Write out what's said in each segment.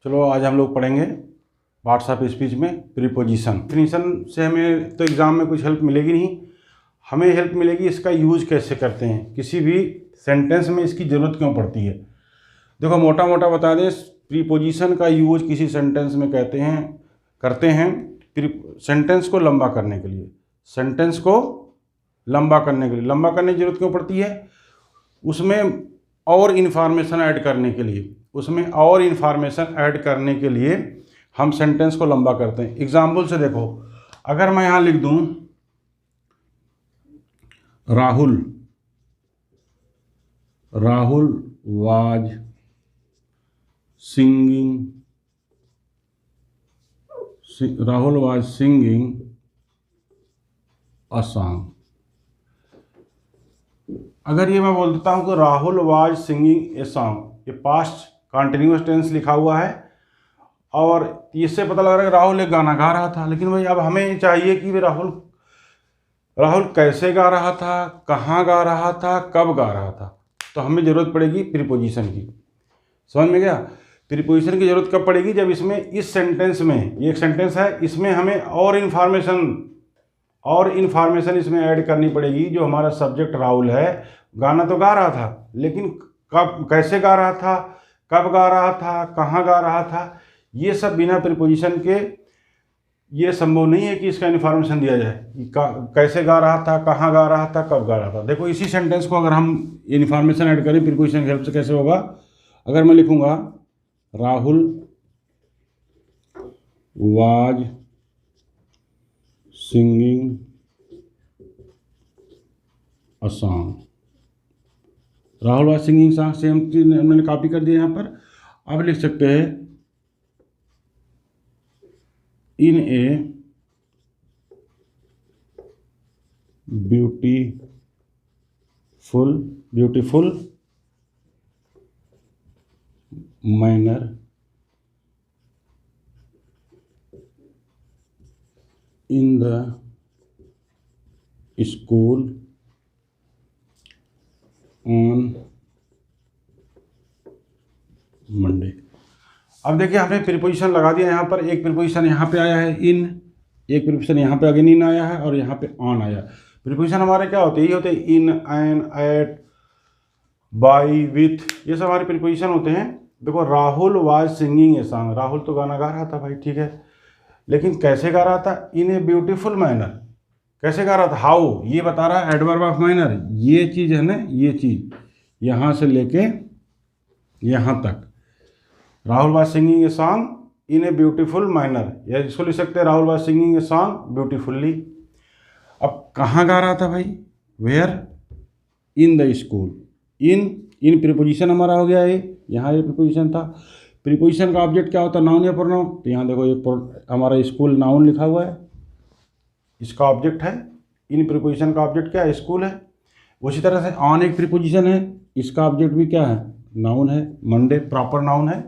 चलो आज हम लोग पढ़ेंगे पार्ट्स ऑफ स्पीच में प्रीपोजिशन। डेफिनेशन से हमें तो एग्ज़ाम में कुछ हेल्प मिलेगी नहीं, हमें हेल्प मिलेगी इसका यूज कैसे करते हैं, किसी भी सेंटेंस में इसकी ज़रूरत क्यों पड़ती है। देखो मोटा मोटा बता दें, प्रीपोजिशन का यूज किसी सेंटेंस में करते हैं सेंटेंस को लंबा करने के लिए। सेंटेंस को लंबा करने की ज़रूरत क्यों पड़ती है? उसमें और इन्फॉर्मेशन ऐड करने के लिए हम सेंटेंस को लंबा करते हैं। एग्जाम्पल से देखो, अगर मैं यहाँ लिख दूँ Rahul was singing a song. अगर ये मैं बोल देता हूँ कि Rahul was singing a song, ये पास्ट कॉन्टिन्यूअस टेंस लिखा हुआ है और इससे पता लग रहा है कि राहुल एक गाना गा रहा था। लेकिन भाई अब हमें चाहिए कि वे राहुल कैसे गा रहा था, कहाँ गा रहा था, कब गा रहा था। तो हमें ज़रूरत पड़ेगी प्रीपोजिशन की। समझ में गया? प्रीपोजिशन की ज़रूरत कब पड़ेगी? जब इसमें इस सेंटेंस में, ये एक सेंटेंस है, इसमें हमें और इन्फॉर्मेशन इसमें ऐड करनी पड़ेगी। जो हमारा सब्जेक्ट राहुल है, गाना तो गा रहा था, लेकिन कब, कैसे गा रहा था, कब गा रहा था, कहाँ गा रहा था, ये सब बिना प्रीपोजिशन के ये संभव नहीं है कि इसका इन्फॉर्मेशन दिया जाए। कैसे गा रहा था, कहाँ गा रहा था, कब गा रहा था। देखो इसी सेंटेंस को अगर हम इन्फॉर्मेशन ऐड करें प्रीपोजिशन की हेल्प से, कैसे होगा? अगर मैं लिखूँगा Rahul was singing a song, Rahul was singing song, same चीज मैंने कॉपी कर दिया यहाँ पर। अब लिख सकते हैं in a beautiful manner in the school on Monday. अब देखिए हमने प्रीपोजिशन लगा दिया यहाँ पर। एक प्रीपोजिशन यहाँ पे आया है इन, एक प्रीपोजिशन यहाँ पे अगेन इन आया है और यहाँ पे ऑन आया। प्रीपोजिशन हमारे क्या होते हैं? ये होते हैं इन, एन, एट, बाई, विथ, ये सब हमारे प्रीपोजिशन होते हैं। देखो Rahul was singing a song, Rahul तो गाना गा रहा था भाई, ठीक है, लेकिन कैसे गा रहा था? इन ए ब्यूटीफुल मैनर। कैसे गा रहा था? हाउ, ये बता रहा है एडवर्ब ऑफ मैनर। ये चीज़ है ना, ये चीज़ यहाँ से लेके यहाँ तक, Rahul was singing a song in a beautiful manner, या इसको लिख सकते हैं Rahul was singing a song beautifully. अब कहाँ गा रहा था भाई? Where? In the school. In preposition हमारा हो गया है, यहाँ ये प्रीपोजिशन था। प्रीपोजिशन का ऑब्जेक्ट क्या होता है? नाउन या प्रोनाउन? तो यहाँ देखो ये हमारा स्कूल नाउन लिखा हुआ है, इसका ऑब्जेक्ट है। इन प्रीपोजिशन का ऑब्जेक्ट क्या है? स्कूल है। उसी तरह से ऑन एक प्रीपोजिशन है, इसका ऑब्जेक्ट भी क्या है? नाउन है। मंडे प्रॉपर नाउन है।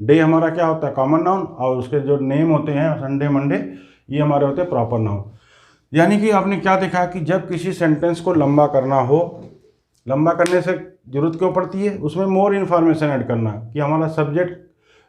डे हमारा क्या होता है? Common noun. और उसके जो नेम होते हैं संडे, मंडे, ये हमारे होते हैं प्रॉपर नाउन। यानी कि आपने क्या देखा कि जब किसी सेंटेंस को लंबा करना हो, लंबा करने से ज़रूरत क्यों पड़ती है? उसमें मोर इन्फॉर्मेशन ऐड करना, कि हमारा सब्जेक्ट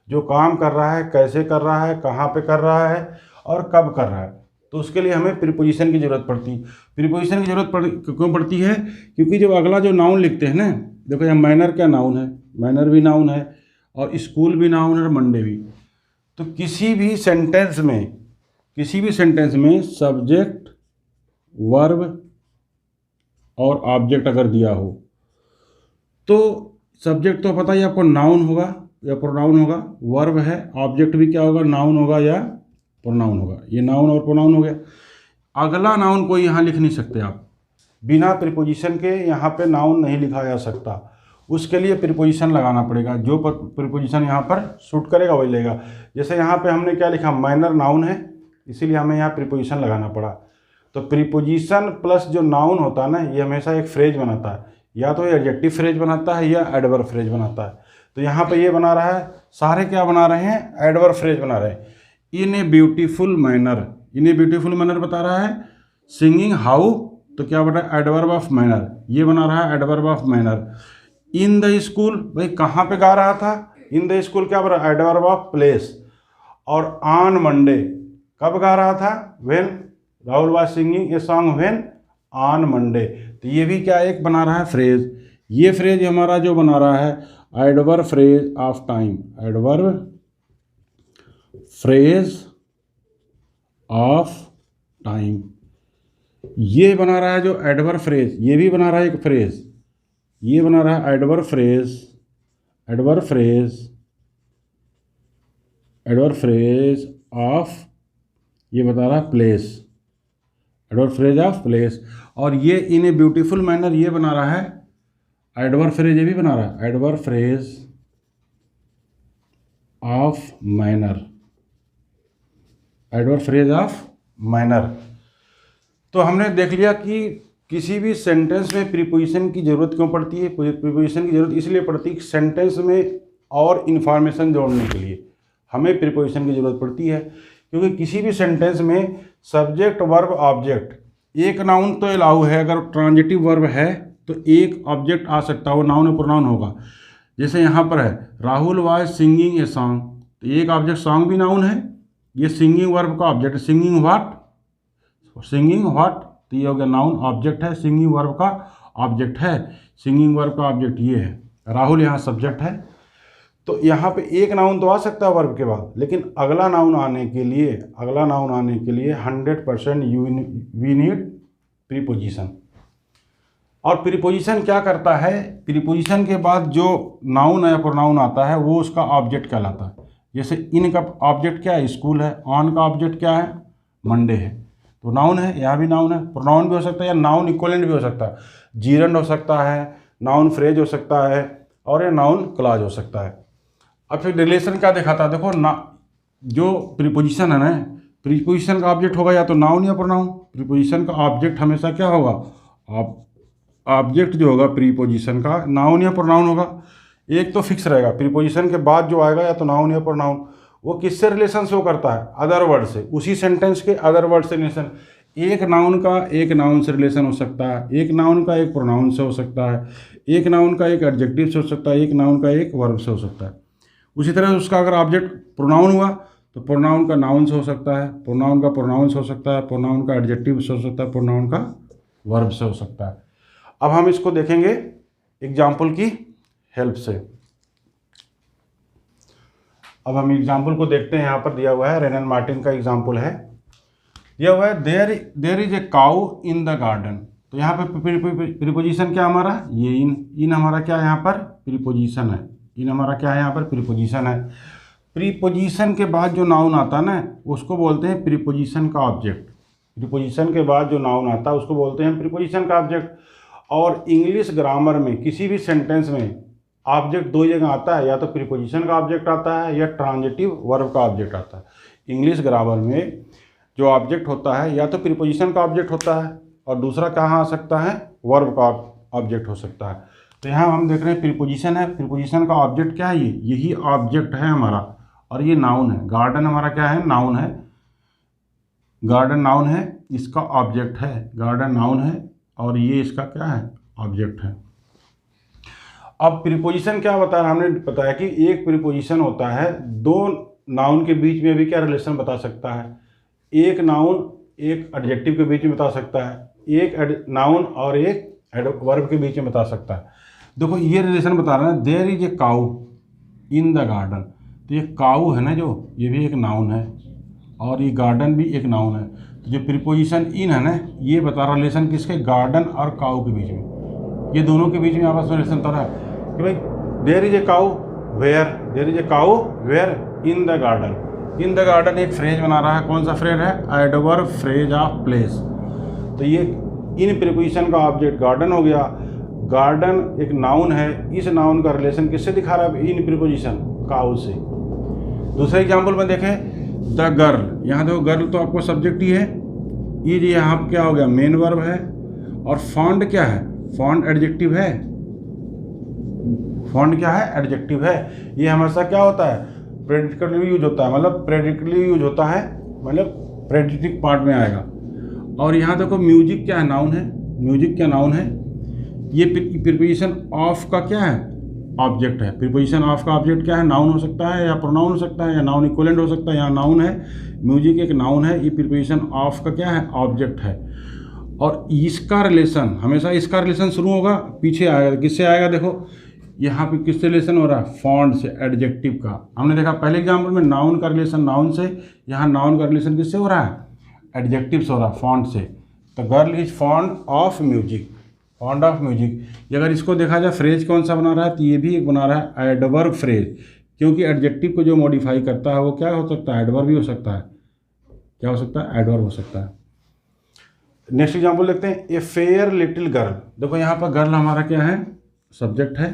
जो काम कर रहा है, कैसे कर रहा है, कहाँ पे कर रहा है और कब कर रहा है। तो उसके लिए हमें प्रीपोजिशन की ज़रूरत पड़ती है। प्रीपोजिशन की ज़रूरत क्यों पड़ती है? क्योंकि जब अगला जो नाउन लिखते हैं ना, देखो यहाँ मैनर क्या नाउन है, मैनर भी नाउन है और स्कूल भी नाउन है और मंडे भी। तो किसी भी सेंटेंस में सब्जेक्ट, वर्ब और ऑब्जेक्ट अगर दिया हो, तो सब्जेक्ट तो पता ही आपको नाउन होगा या प्रोनाउन होगा, वर्ब है, ऑब्जेक्ट भी क्या होगा? नाउन होगा या प्रोनाउन होगा। ये नाउन और प्रोनाउन हो गया। अगला नाउन कोई यहाँ लिख नहीं सकते आप, बिना प्रीपोजिशन के यहाँ पे नाउन नहीं लिखा जा सकता। उसके लिए प्रीपोजिशन लगाना पड़ेगा। जो प्रीपोजिशन यहाँ पर सूट करेगा वही लेगा। जैसे यहाँ पे हमने क्या लिखा? मैनर नाउन है, इसीलिए हमें यहाँ प्रीपोजिशन लगाना पड़ा। तो प्रीपोजिशन प्लस जो नाउन होता है ना, ये हमेशा एक फ्रेज बनाता है, या तो ये एडजेक्टिव फ्रेज बनाता है या एडवर्ब फ्रेज बनाता है। तो यहाँ पे ये बना रहा है, सारे क्या बना रहे हैं? एडवर्ब फ्रेज बना रहे हैं। In a beautiful manner, in a beautiful manner बता रहा है। सिंगिंग हाउ, तो क्या बता रहा है? एडवर्ब ऑफ मैनर, ये बना रहा है adverb of manner. In the school, भाई कहाँ पे गा रहा था? इन द स्कूल क्या बना, एडवर्ब ऑफ प्लेस। और ऑन मंडे कब गा रहा था, when Rahul was singing a song when on Monday. तो ये भी क्या एक बना रहा है फ्रेज। ये फ्रेज हमारा जो बना रहा है adverb phrase of time, adverb phrase of time, ये बना रहा है जो एडवर्ब फ्रेज, ये भी बना रहा है एक फ्रेज, ये बना रहा है adverb phrase, adverb phrase, adverb phrase of, ये बता रहा है place, adverb phrase of place. और ये इन ए ब्यूटीफुल मैनर ये बना रहा है एडवर्ब फ्रेज, ये भी बना रहा है adverb phrase of manner, adverb phrase of manner. तो हमने देख लिया कि किसी भी सेंटेंस में प्रीपोजिशन की ज़रूरत क्यों पड़ती है। प्रीपोजिशन की ज़रूरत इसलिए पड़ती है कि सेंटेंस में और इन्फॉर्मेशन जोड़ने के लिए हमें प्रीपोजिशन की ज़रूरत पड़ती है, क्योंकि किसी भी सेंटेंस में सब्जेक्ट वर्ब ऑब्जेक्ट एक नाउन तो अलाउ है, अगर ट्रांजिटिव वर्ब है तो एक ऑब्जेक्ट आ सकता है, वो नाउन और प्रोनाउन होगा। जैसे यहाँ पर है Rahul was singing a song, तो एक ऑब्जेक्ट सॉन्ग भी नाउन है, ये सिंगिंग वर्ब का object, singing what, singing what, तो ये हो गया नाउन ऑब्जेक्ट है, सिंगिंग वर्ब का ऑब्जेक्ट है, सिंगिंग वर्ब का ऑब्जेक्ट ये है, राहुल यहाँ सब्जेक्ट है। तो यहाँ पे एक नाउन तो आ सकता है वर्ब के बाद, लेकिन अगला नाउन आने के लिए, अगला नाउन आने के लिए 100% वी नीड प्रीपोजिशन। और प्रीपोजिशन क्या करता है, प्रीपोजिशन के बाद जो नाउन या प्रोनाउन आता है वो उसका ऑब्जेक्ट कहलाता है। जैसे इन का ऑब्जेक्ट क्या है, स्कूल है, ऑन का ऑब्जेक्ट क्या है, मंडे है, तो नाउन है, यहाँ भी नाउन है, प्रोनाउन भी हो सकता है या नाउन इक्विवेलेंट भी हो सकता है, जीरंड हो सकता है, नाउन फ्रेज हो सकता है, और ये नाउन क्लॉज हो सकता है। अब फिर रिलेशन क्या दिखाता है, देखो ना, जो प्रीपोजिशन है ना, प्रीपोजिशन का ऑब्जेक्ट होगा या तो नाउन या प्रोनाउन। प्रीपोजिशन का ऑब्जेक्ट हमेशा क्या होगा, ऑब्जेक्ट जो होगा प्रीपोजिशन का नाउन या प्रोनाउन होगा। एक तो फिक्स रहेगा, प्रीपोजिशन के बाद जो आएगा या तो नाउन या प्रोनाउन। वो किससे रिलेशन शो करता है, अदर वर्ड से, उसी सेंटेंस के अदर वर्ड से रिलेशन। एक नाउन का एक नाउन से रिलेशन हो सकता है, एक नाउन का एक प्रोनाउन से हो सकता है, एक नाउन का एक एडजेक्टिव से हो सकता है, एक नाउन का एक वर्ब से हो सकता है। उसी तरह उसका अगर ऑब्जेक्ट प्रोनाउन हुआ तो प्रोनाउन का नाउन से हो सकता है, प्रोनाउन का प्रोनाउन से हो सकता है, प्रोनाउन का एडजेक्टिव से हो सकता है, प्रोनाउन का वर्ब से हो सकता है। अब हम इसको देखेंगे एग्जाम्पल की हेल्प से। अब हम एग्जाम्पल को देखते हैं। यहाँ पर दिया हुआ है, रेनन मार्टिन का एग्जाम्पल है, दिया हुआ है there is a cow in the garden. तो यहाँ पर प्रीपोजिशन क्या हमारा, ये इन हमारा क्या है, यहाँ पर प्रीपोजिशन है, इन हमारा क्या है, यहाँ पर प्रीपोजिशन है। प्रीपोजिशन के बाद जो नाउन आता है ना उसको बोलते हैं प्रीपोजिशन का ऑब्जेक्ट। प्रीपोजिशन के बाद जो नाउन आता है उसको बोलते हैं प्रीपोजिशन का ऑब्जेक्ट। और इंग्लिश ग्रामर में किसी भी सेंटेंस में ऑब्जेक्ट दो जगह आता है, या तो प्रीपोजिशन का ऑब्जेक्ट आता है या ट्रांजिटिव वर्ब का ऑब्जेक्ट आता है। इंग्लिश ग्रामर में जो ऑब्जेक्ट होता है या तो प्रीपोजिशन का ऑब्जेक्ट होता है, और दूसरा कहाँ आ सकता है, वर्ब का ऑब्जेक्ट हो सकता है। तो यहाँ हम देख रहे हैं प्रीपोजिशन है, प्रीपोजिशन का ऑब्जेक्ट क्या है, यही ऑब्जेक्ट है हमारा, और ये नाउन है। गार्डन हमारा क्या है, नाउन है, गार्डन नाउन है, इसका ऑब्जेक्ट है, गार्डन नाउन है, और ये इसका क्या है, ऑब्जेक्ट है। अब प्रीपोजिशन क्या बता रहा, हमने बताया कि एक प्रीपोजिशन होता है, दो नाउन के बीच में भी क्या रिलेशन बता सकता है, एक नाउन एक एडजेक्टिव के बीच में बता सकता है, एक नाउन और एक वर्ब के बीच में बता सकता है। देखो ये रिलेशन बता रहा है, there is a cow in the garden. तो ये काउ है ना जो, ये भी एक नाउन है, और ये गार्डन भी एक नाउन है। तो जो प्रीपोजिशन इन है ना, ये बता रहा रिलेशन किसके, गार्डन और काउ के बीच में, ये दोनों के बीच में आपस में रिलेशन बता रहा है कि भाई there is a cow where, there is a cow where in the garden. In the garden एक फ्रेज बना रहा है, कौन सा फ्रेज है, एडवर्ब फ्रेज ऑफ प्लेस। तो ये इन प्रीपोजिशन का ऑब्जेक्ट गार्डन हो गया। गार्डन एक नाउन है, इस नाउन का रिलेशन किससे दिखा रहा है, इन प्रीपोजिशन काउ से। दूसरे एग्जाम्पल में देखें, द गर्ल, यहाँ देखो गर्ल तो आपको सब्जेक्ट ही है, ये जी यहाँ क्या हो गया, मेन वर्ब है, और फॉन्ट क्या है, फॉन्ट एडजेक्टिव है, फॉन्ट क्या है, एडजेक्टिव है। ये हमेशा क्या होता है, प्रेडिकेटिव यूज होता है, मतलब प्रेडिकेटिव यूज होता है, मतलब प्रेडिकेटिव पार्ट में आएगा। और यहाँ देखो म्यूजिक क्या है, नाउन है, म्यूजिक क्या नाउन है। ये प्रीपोजिशन ऑफ का क्या है, ऑब्जेक्ट है। प्रीपोजिशन ऑफ का ऑब्जेक्ट क्या है, नाउन हो सकता है या प्रोनाउन हो सकता है या नाउन इक्विवेलेंट हो सकता है। यहाँ नाउन है, म्यूजिक एक नाउन है, ये प्रीपोजिशन ऑफ का क्या है, ऑब्जेक्ट है। और इसका रिलेशन हमेशा, इसका रिलेशन शुरू होगा पीछे आएगा, किससे आएगा, देखो यहाँ पे किससे रिलेशन हो रहा है, फॉन्ट से, एडजेक्टिव का। हमने देखा पहले एग्जाम्पल में नाउन का रिलेशन नाउन से, यहाँ नाउन का रिलेशन किससे हो रहा है, एडजेक्टिव से हो रहा है, फॉन्ट से। तो girl is fond of music, fond of music. अगर इसको देखा जाए फ्रेज कौन सा बना रहा है, तो ये भी एक बना रहा है एडवर्ब फ्रेज, क्योंकि एडजेक्टिव को जो मॉडिफाई करता है वो क्या हो सकता है, एडवर्ब भी हो सकता है। क्या हो सकता है, एडवर्ब हो सकता है। नेक्स्ट एग्जाम्पल देखते हैं, ए फेयर लिटिल गर्ल। देखो यहाँ पर गर्ल हमारा क्या है, सब्जेक्ट है,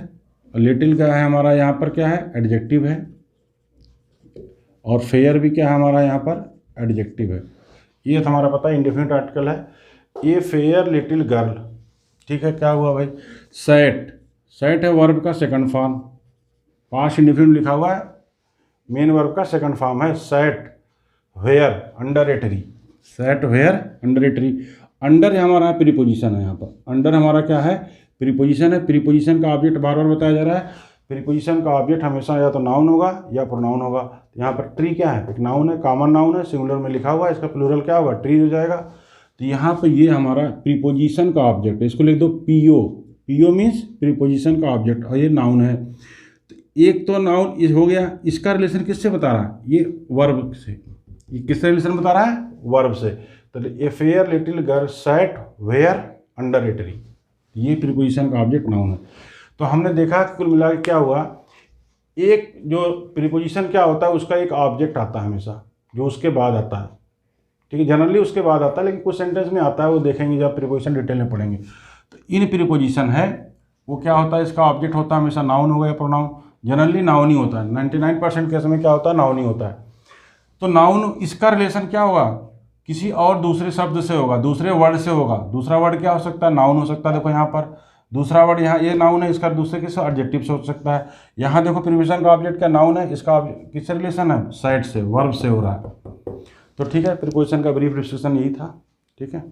और लिटिल क्या है हमारा यहाँ पर क्या है, एडजेक्टिव है, और फेयर भी क्या है हमारा यहाँ पर एडजेक्टिव है। ये तो हमारा पता है इंडेफिनिट आर्टिकल है। ए फेयर लिटिल गर्ल, ठीक है, क्या हुआ भाई, सैट, सैट है वर्ब का सेकंड फॉर्म, पास्ट इंडेफिनिट लिखा हुआ है, मेन वर्ब का सेकंड फॉर्म है sat where under a tree, sat where under a tree. Under हमारा प्रीपोजिशन है, यहाँ पर अंडर हमारा क्या है, प्रीपोजिशन है। प्रीपोजिशन का ऑब्जेक्ट बार बार बताया जा रहा है, प्रीपोजिशन का ऑब्जेक्ट हमेशा या तो नाउन होगा या प्रोनाउन होगा। यहाँ पर ट्री क्या है, एक नाउन है, कॉमन नाउन है, सिंगुलर में लिखा हुआ है, इसका प्लूरल क्या होगा, ट्री हो जाएगा। तो यहाँ पर ये हमारा प्रीपोजिशन का ऑब्जेक्ट है, इसको लिख दो पीओ, पीओ मीन्स प्रीपोजिशन का ऑब्जेक्ट, और ये नाउन है। तो एक तो नाउन हो गया, इसका रिलेशन किससे बता रहा है, ये वर्ब से, ये किससे रिलेशन बता रहा है, वर्ब से। तो a fair little girl sat where under a tree, ये प्रीपोजिशन का ऑब्जेक्ट नाउन है। तो हमने देखा कि कुल मिला के क्या हुआ, एक जो प्रीपोजिशन क्या होता है उसका एक ऑब्जेक्ट आता है हमेशा, जो उसके बाद आता है, ठीक है, जनरली उसके बाद आता है, लेकिन कुछ सेंटेंस में आता है, वो देखेंगे जब प्रीपोजिशन डिटेल में पढ़ेंगे। तो इन प्रीपोजिशन है वो क्या होता है, इसका ऑब्जेक्ट होता है हमेशा नाउन होगा या प्रोनाउन, जनरली नाउन ही होता है, 99% केस में क्या होता है, नाउन ही होता है। तो नाउन, इसका रिलेशन क्या होगा, किसी और दूसरे शब्द से होगा, दूसरे वर्ड से होगा। दूसरा वर्ड क्या हो सकता है, नाउन हो सकता है। देखो यहाँ पर दूसरा वर्ड, यहाँ ये नाउन है, इसका दूसरे किस एडजेक्टिव से हो सकता है। यहाँ देखो प्रीपोजिशन का ऑब्जेक्ट क्या नाउन है, इसका किससे रिलेशन है, सैट से, वर्ब से हो रहा है। तो ठीक है, प्रीपोजिशन का ब्रीफ डिस्कशन यही था, ठीक है।